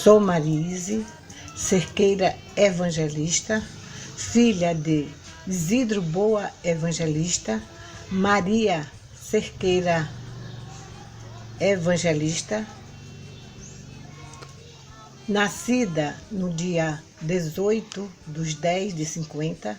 Sou Marise Cerqueira Evangelista, filha de Isidro Boa Evangelista, Maria Cerqueira Evangelista, nascida no dia 18/10/50.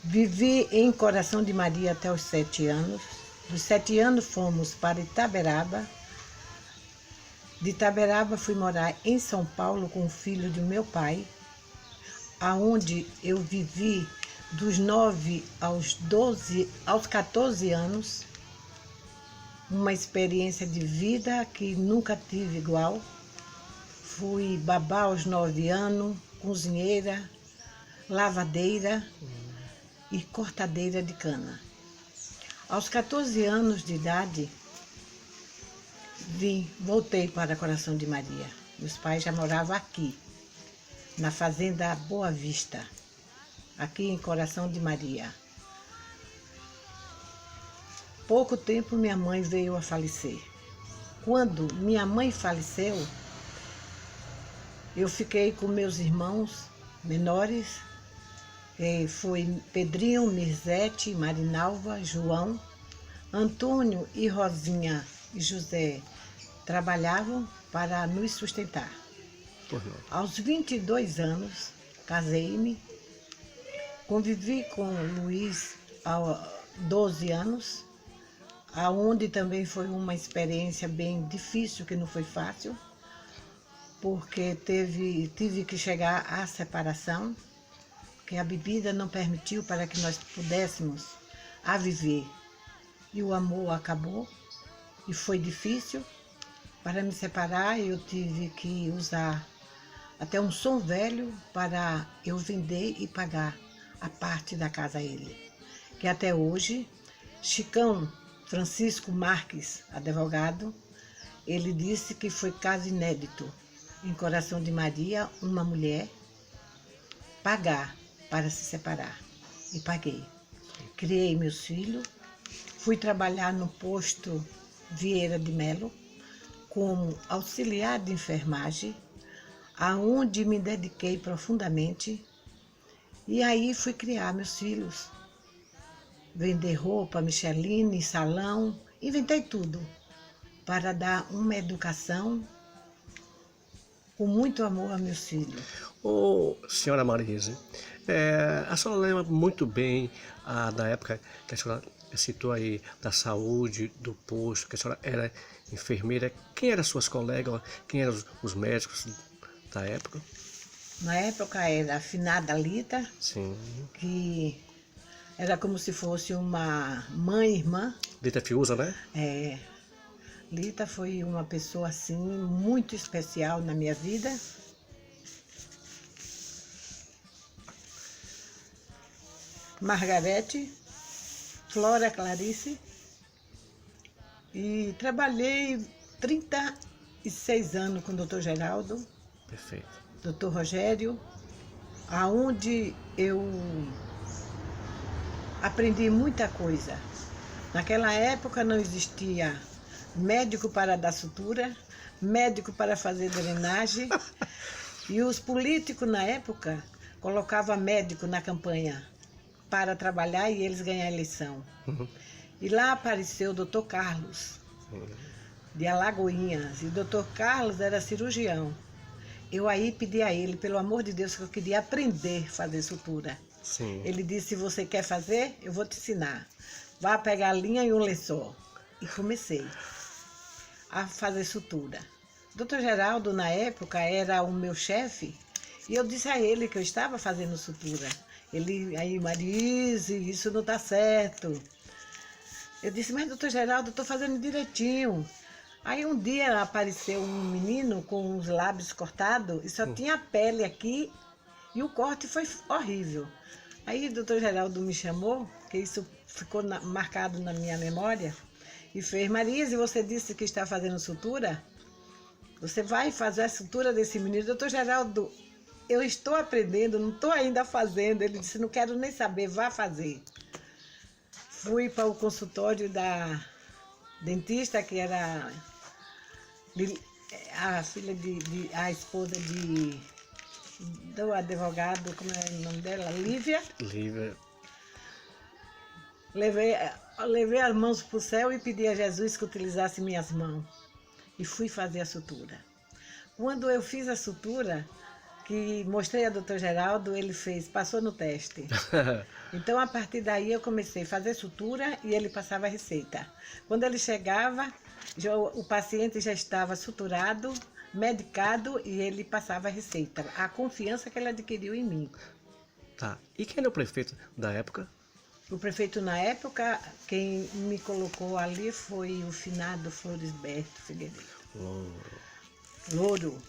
Vivi em Coração de Maria até os 7 anos. Dos 7 anos fomos para Itaberaba. De Itaberaba fui morar em São Paulo com o filho do meu pai, aonde eu vivi dos 9 aos 14 anos, uma experiência de vida que nunca tive igual. Fui babá aos 9 anos, cozinheira, lavadeira e cortadeira de cana. Aos 14 anos de idade, voltei para Coração de Maria. Meus pais já moravam aqui, na fazenda Boa Vista, aqui em Coração de Maria. Pouco tempo minha mãe veio a falecer. Quando minha mãe faleceu, eu fiquei com meus irmãos menores, foi Pedrinho, Mirzete, Marinalva, João, Antônio e Rosinha e José trabalhavam para nos sustentar. Aos 22 anos, casei-me, convivi com Luiz há 12 anos, aonde também foi uma experiência bem difícil, que não foi fácil, porque tive que chegar à separação, que a bebida não permitiu para que nós pudéssemos a viver. E o amor acabou, e foi difícil. Para me separar, eu tive que usar até um som velho para eu vender e pagar a parte da casa a ele. Que até hoje, Chicão Francisco Marques, advogado, ele disse que foi caso inédito em Coração de Maria, uma mulher pagar para se separar. E paguei. Criei meus filhos, fui trabalhar no posto Vieira de Melo como auxiliar de enfermagem, aonde me dediquei profundamente, e aí fui criar meus filhos, vender roupa, Micheline, salão, inventei tudo para dar uma educação com muito amor a meus filhos. Senhora Marise, a senhora lembra muito bem da época que a senhora citou aí da saúde, do posto, que a senhora era enfermeira. Quem eram suas colegas, quem eram os médicos da época? Na época era a finada Lita, Sim. que era como se fosse uma mãe e irmã. Lita Fiuza, né? Lita foi uma pessoa assim muito especial na minha vida. Margarete, Flora Clarice, e trabalhei 36 anos com o Dr. Geraldo. Perfeito. Dr. Rogério, aonde eu aprendi muita coisa. Naquela época não existia médico para dar sutura, médico para fazer drenagem, e os políticos na época colocavam médico na campanha para trabalhar e eles ganhar a eleição. E lá apareceu o Dr. Carlos, de Alagoinhas, e o Dr. Carlos era cirurgião. Eu aí pedi a ele, pelo amor de Deus, que eu queria aprender a fazer sutura. Sim. Ele disse, se você quer fazer, eu vou te ensinar. Vá pegar a linha e um lençol. E comecei a fazer sutura. Dr. Geraldo, na época, era o meu chefe, e eu disse a ele que eu estava fazendo sutura. Aí, Marise, isso não está certo. Eu disse, mas doutor Geraldo, eu estou fazendo direitinho. Aí um dia apareceu um menino com os lábios cortados e só tinha a pele aqui e o corte foi horrível. Aí o doutor Geraldo me chamou, que isso ficou marcado na minha memória, e fez, Marise, você disse que está fazendo sutura? Você vai fazer a sutura desse menino? Doutor Geraldo, eu estou aprendendo, não estou ainda fazendo. Ele disse, não quero nem saber, vá fazer. Fui para o consultório da dentista, que era a filha a esposa do advogado, como é o nome dela? Lívia. Lívia. Levei as mãos para o céu e pedi a Jesus que utilizasse minhas mãos. E fui fazer a sutura. Quando eu fiz a sutura, que mostrei a doutor Geraldo, ele passou no teste. Então, a partir daí, eu comecei a fazer sutura e ele passava a receita. Quando ele chegava, o paciente já estava suturado, medicado e ele passava a receita. A confiança que ele adquiriu em mim. Tá. E quem era o prefeito da época? O prefeito, na época, quem me colocou ali foi o finado Floresberto Figueiredo. Louro.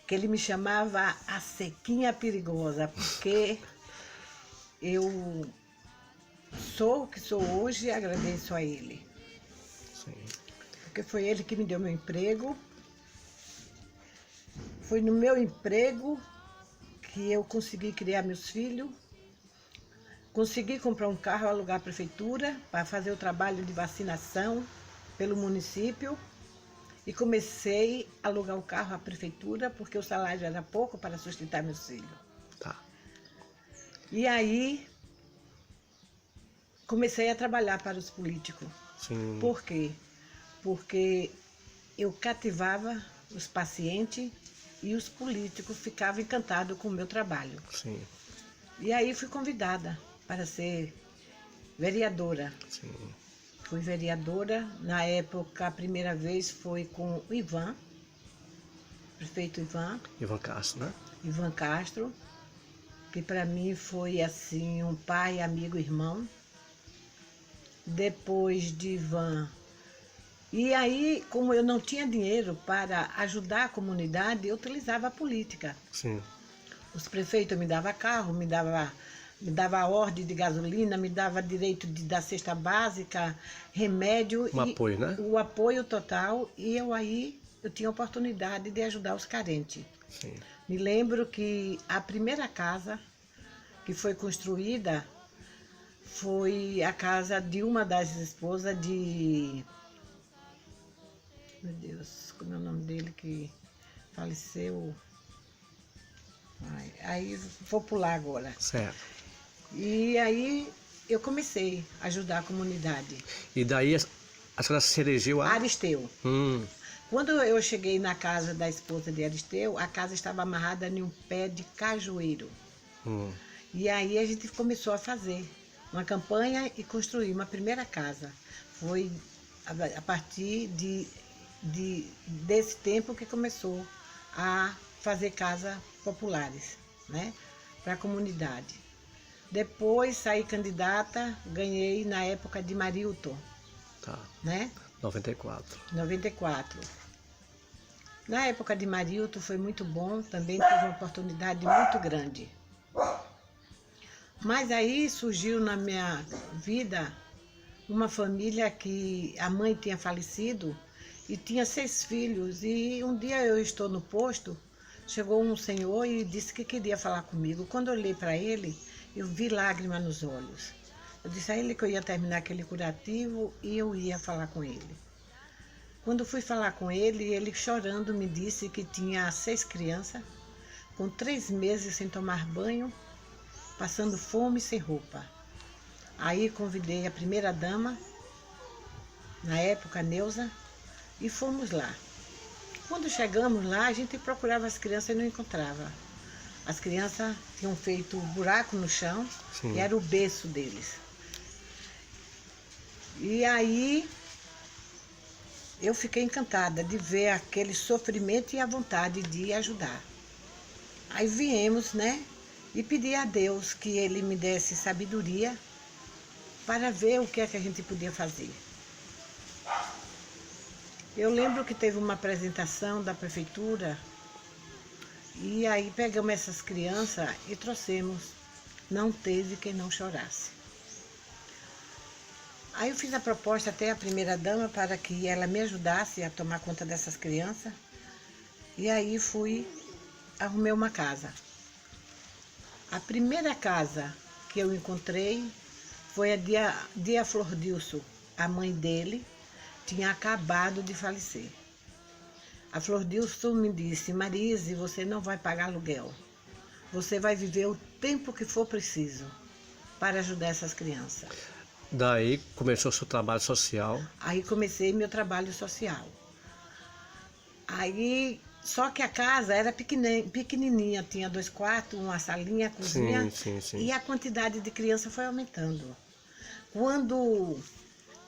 Que ele me chamava a Sequinha Perigosa, porque eu sou o que sou hoje e agradeço a ele. Sim. Porque foi ele que me deu meu emprego. Foi no meu emprego que eu consegui criar meus filhos, consegui comprar um carro, alugar a prefeitura para fazer o trabalho de vacinação pelo município. E comecei a alugar o carro à prefeitura, porque o salário era pouco para sustentar meus filhos. Tá. E aí, comecei a trabalhar para os políticos. Sim. Por quê? Porque eu cativava os pacientes e os políticos ficavam encantados com o meu trabalho. Sim. E aí fui convidada para ser vereadora. Sim. Fui vereadora, na época a primeira vez foi com o Ivan, prefeito Ivan. Ivan Castro, né? Ivan Castro, que para mim foi assim um pai, amigo, irmão. Depois de Ivan. E aí, como eu não tinha dinheiro para ajudar a comunidade, eu utilizava a política. Sim. Os prefeitos me davam carro, me dava a ordem de gasolina, me dava direito da cesta básica, remédio. Apoio, né? O apoio total. E eu tinha a oportunidade de ajudar os carentes. Sim. Me lembro que a primeira casa que foi construída foi a casa de uma das esposas de... Meu Deus, como é o nome dele que faleceu? Aí vou pular agora. Certo. E aí eu comecei a ajudar a comunidade. E daí a senhora se elegeu a... Aristeu. Quando eu cheguei na casa da esposa de Aristeu, a casa estava amarrada em um pé de cajueiro. E aí a gente começou a fazer uma campanha e construir uma primeira casa. Foi a partir desse tempo que começou a fazer casas populares, né, para a comunidade. Depois saí candidata, ganhei na época de Marilton, Tá. né? 94. 94. Na época de Marilton foi muito bom, também tive uma oportunidade muito grande. Mas aí surgiu na minha vida uma família que a mãe tinha falecido e tinha 6 filhos. E um dia eu estou no posto, chegou um senhor e disse que queria falar comigo. Quando eu olhei para ele, eu vi lágrimas nos olhos. Eu disse a ele que eu ia terminar aquele curativo e eu ia falar com ele. Quando fui falar com ele, ele chorando me disse que tinha 6 crianças, com 3 meses sem tomar banho, passando fome e sem roupa. Aí convidei a primeira dama, na época, Neuza, e fomos lá. Quando chegamos lá, a gente procurava as crianças e não encontrava. As crianças tinham feito um buraco no chão, Sim. E era o berço deles. E aí eu fiquei encantada de ver aquele sofrimento e a vontade de ajudar. Aí viemos, né, e pedi a Deus que Ele me desse sabedoria para ver o que é que a gente podia fazer. Eu lembro que teve uma apresentação da prefeitura e aí pegamos essas crianças e trouxemos. Não teve quem não chorasse. Aí eu fiz a proposta até à primeira dama para que ela me ajudasse a tomar conta dessas crianças. E aí arrumei uma casa. A primeira casa que eu encontrei foi a Dia Flordilson. A mãe dele tinha acabado de falecer. A Flor Dilson me disse: Marise, você não vai pagar aluguel. Você vai viver o tempo que for preciso para ajudar essas crianças. Daí começou o seu trabalho social. Aí comecei meu trabalho social. Aí, só que a casa era pequenininha, tinha 2 quartos, uma salinha, cozinha, Sim. e a quantidade de crianças foi aumentando. Quando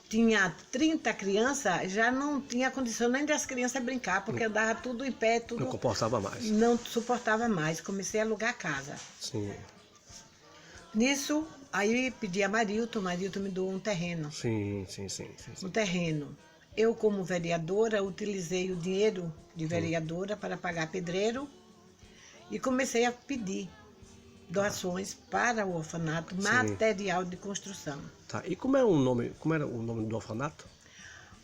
tinha 30 crianças, já não tinha condição nem das crianças brincar, porque andava tudo em pé, tudo... Não comportava mais. Não suportava mais, comecei a alugar a casa. Sim. Nisso, aí pedi a Marilton, Marilton me deu um terreno. Sim. Um terreno. Eu, como vereadora, utilizei o dinheiro de vereadora para pagar pedreiro e comecei a pedir doações para o orfanato, material de construção. Tá. E como era o nome do orfanato?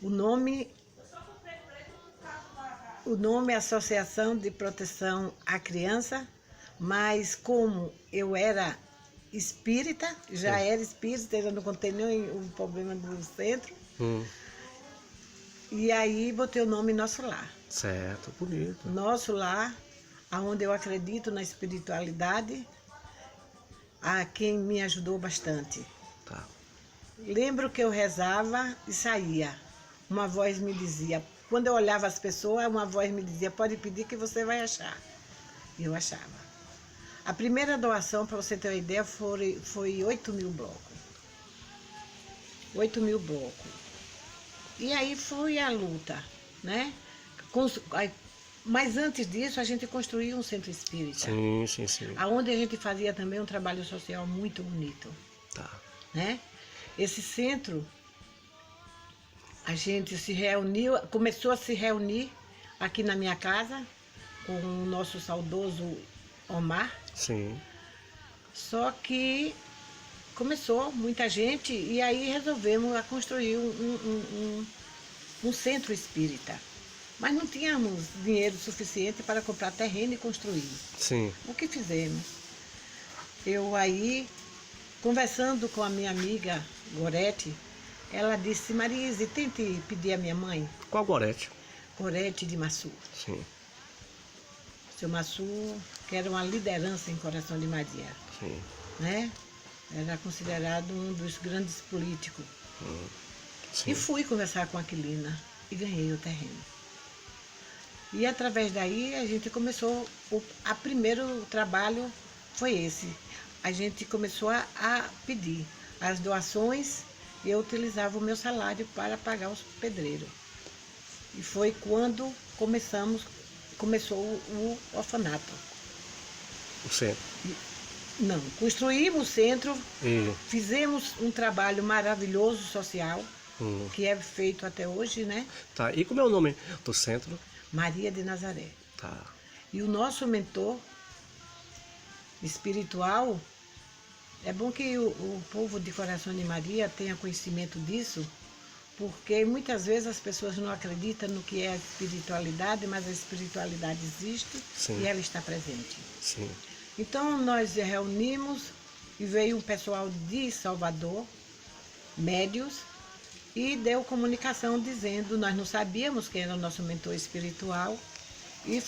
O nome é Associação de Proteção à Criança, mas como eu era espírita, já era espírita, eu não contei nem o problema do centro, e aí botei o nome Nosso Lar. Certo, bonito. Nosso Lar, onde eu acredito na espiritualidade, a quem me ajudou bastante. Tá. Lembro que eu rezava e saía. Uma voz me dizia, quando eu olhava as pessoas, uma voz me dizia: pode pedir que você vai achar. E eu achava. A primeira doação, para você ter uma ideia, foi 8.000 blocos. 8.000 blocos. E aí foi a luta, né? Mas antes disso, a gente construiu um centro espírita. Sim. Onde a gente fazia também um trabalho social muito bonito. Tá. Né? Esse centro, a gente se reuniu, começou a se reunir aqui na minha casa, com o nosso saudoso Omar. Sim. Só que começou muita gente e aí resolvemos a construir um centro espírita. Mas não tínhamos dinheiro suficiente para comprar terreno e construir. Sim. O que fizemos? Eu aí, conversando com a minha amiga Gorete, ela disse: Marise, tente pedir à minha mãe. Qual Gorete? Gorete de Massu. Sim. Seu Massu, que era uma liderança em Coração de Maria. Sim. Né? Era considerado um dos grandes políticos. Sim. E fui conversar com a Aquilina e ganhei o terreno. E através daí a gente começou, o primeiro trabalho foi esse. A gente começou a pedir as doações e eu utilizava o meu salário para pagar os pedreiros. E foi quando começou o orfanato. O centro. Não, construímos o centro, E... fizemos um trabalho maravilhoso social, que é feito até hoje, né? Tá. E como é o nome do centro? Maria de Nazaré. Tá. E o nosso mentor espiritual, é bom que o povo de Coração de Maria tenha conhecimento disso, porque muitas vezes as pessoas não acreditam no que é a espiritualidade, mas a espiritualidade existe. Sim. E ela está presente. Sim. Então nós reunimos e veio um pessoal de Salvador, médios, e deu comunicação dizendo, nós não sabíamos quem era o nosso mentor espiritual, e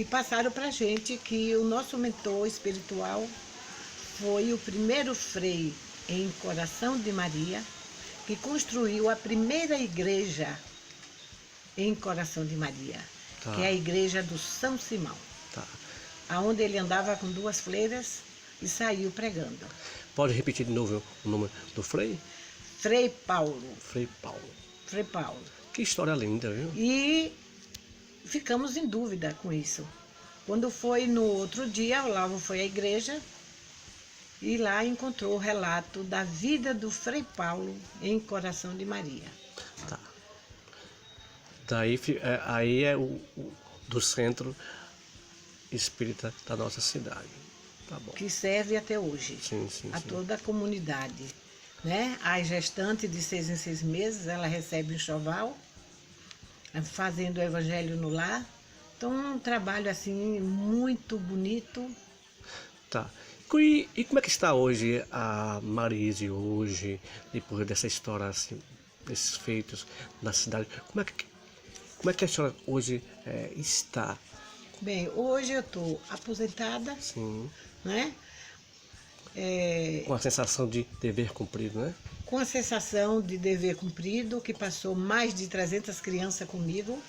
passaram para a gente que o nosso mentor espiritual foi o primeiro frei em Coração de Maria, que construiu a primeira igreja em Coração de Maria, que é a igreja do São Simão, onde ele andava com 2 fleiras e saiu pregando. Pode repetir de novo o nome do frei? Frei Paulo. Frei Paulo. Frei Paulo. Que história linda, viu? E ficamos em dúvida com isso. Quando foi no outro dia, o Olavo foi à igreja e lá encontrou o relato da vida do Frei Paulo em Coração de Maria. Tá. Daí aí é do centro espírita da nossa cidade. Tá bom. Que serve até hoje. Sim. A toda a comunidade. Né? A gestante de 6 em 6 meses, ela recebe um enxoval, fazendo o evangelho no lar. Então, um trabalho assim muito bonito. Tá. E como é que está hoje a Marise hoje, depois dessa história, assim, desses feitos na cidade? Como é que Como é que a senhora hoje está? Bem, hoje eu estou aposentada, Sim. né? É, Com a sensação de dever cumprido, né? com a sensação de dever cumprido, que passou mais de 300 crianças comigo.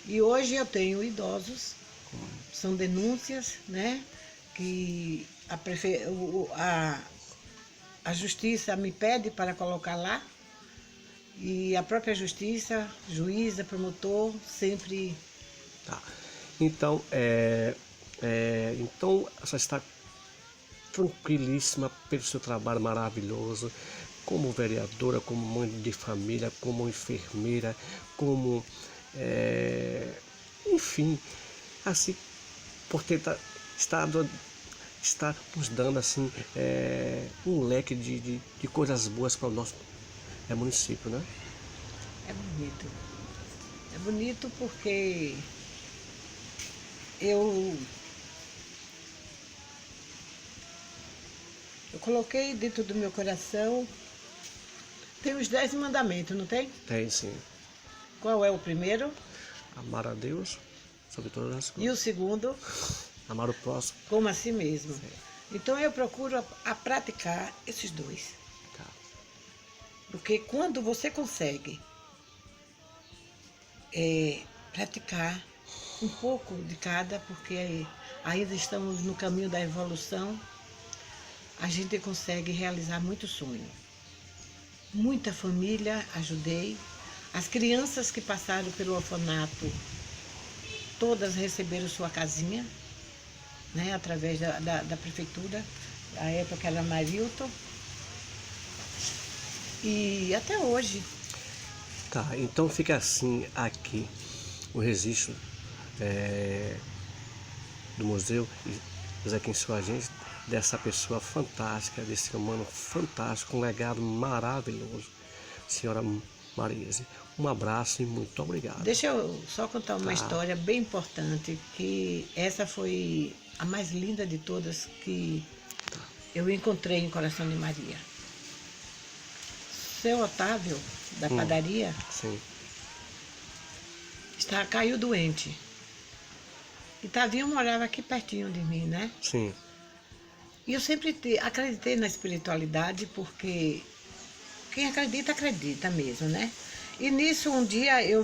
E hoje eu tenho idosos, são denúncias, né? Que a justiça me pede para colocar lá. E a própria justiça, juíza, promotor, sempre. Tá. Então, então a senhora está tranquilíssima pelo seu trabalho maravilhoso, como vereadora, como mãe de família, como enfermeira, como, enfim, assim, por ter está nos dando assim um leque de coisas boas para o nosso município, né? É bonito. É bonito porque eu coloquei dentro do meu coração, tem os 10 mandamentos, não tem? Tem sim. Qual é o primeiro? Amar a Deus sobre todas as E o coisas. segundo? Amar o próximo. Como a si mesmo. Sim. Então eu procuro a praticar esses dois. Tá. Porque quando você consegue praticar um pouco de cada, porque ainda estamos no caminho da evolução, a gente consegue realizar muito sonho. Muita família ajudei. As crianças que passaram pelo orfanato, todas receberam sua casinha, né, através da prefeitura. A época era Marilton. E até hoje. Tá, então fica assim aqui o registro do museu e aqui em sua agência dessa pessoa fantástica, desse humano fantástico, um legado maravilhoso, senhora Marise. Um abraço e muito obrigado. Deixa eu só contar uma Tá. história bem importante, que essa foi a mais linda de todas que eu encontrei em Coração de Maria. Seu Otávio, da padaria, Sim, caiu doente. E Tavinho morava aqui pertinho de mim, né? sim, E eu sempre acreditei na espiritualidade, porque quem acredita, acredita mesmo, né? E nisso, um dia eu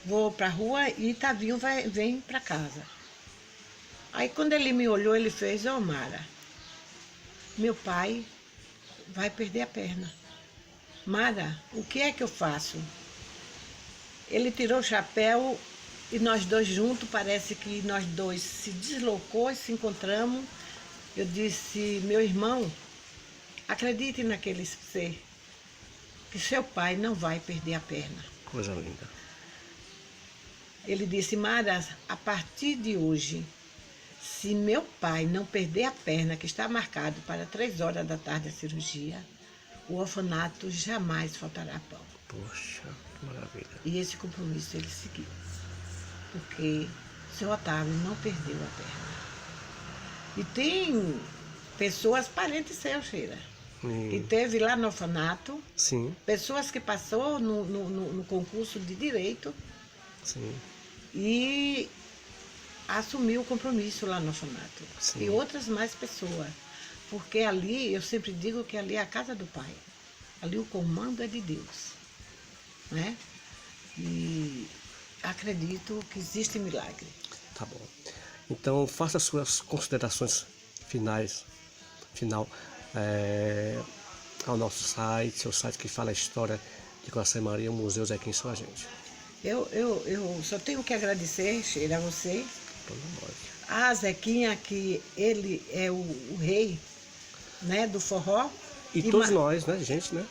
vou pra rua e Tavinho vem pra casa. Aí quando ele me olhou, ele fez: "Ô Mara, meu pai vai perder a perna. Mara, o que é que eu faço?" Ele tirou o chapéu e nós dois juntos, parece que nós dois se deslocou e se encontramos. Eu disse: "Meu irmão, acredite naquele ser, que seu pai não vai perder a perna." coisa linda. Ele disse: "Mara, a partir de hoje, se meu pai não perder a perna, que está marcado para 3 horas da tarde a cirurgia, o orfanato jamais faltará pão." Poxa, que maravilha. E esse compromisso ele seguiu, porque seu Otávio não perdeu a perna. E tem pessoas, parentes seus, Sheila, que teve lá no orfanato, Sim, pessoas que passou no concurso de direito sim, e assumiu o compromisso lá no orfanato. Sim. E outras mais pessoas. Porque ali, eu sempre digo que ali é a casa do Pai. Ali o comando é de Deus. Né? E acredito que existe milagre. tá bom. Então faça as suas considerações final ao nosso site, seu site que fala a história de Coração de Maria, museus aqui em sua gente. Eu só tenho que agradecer, Sheila, a você, Toda nós. a Zequinha, que ele é o rei, né, do forró. E todos nós, né, gente, né?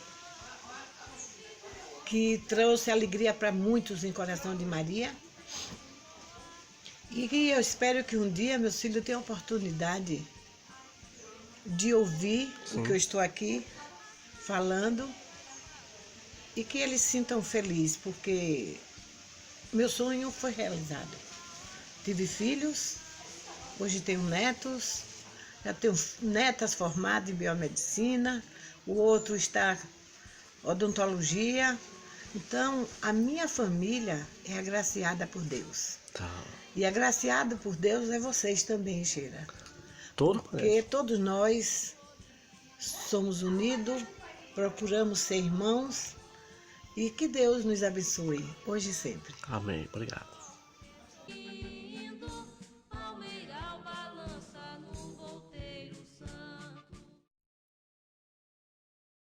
Que trouxe alegria para muitos em Coração de Maria. E que eu espero que um dia meus filhos tenham a oportunidade de ouvir Sim. o que eu estou aqui falando e que eles se sintam felizes, porque meu sonho foi realizado. Tive filhos, hoje tenho netos, já tenho netas formadas em biomedicina, o outro está em odontologia, Então, a minha família é agraciada por Deus. Tá. E agraciado por Deus é vocês também, Sheila. Todo Porque todos nós somos unidos, procuramos ser irmãos e que Deus nos abençoe, hoje e sempre. Amém. Obrigado.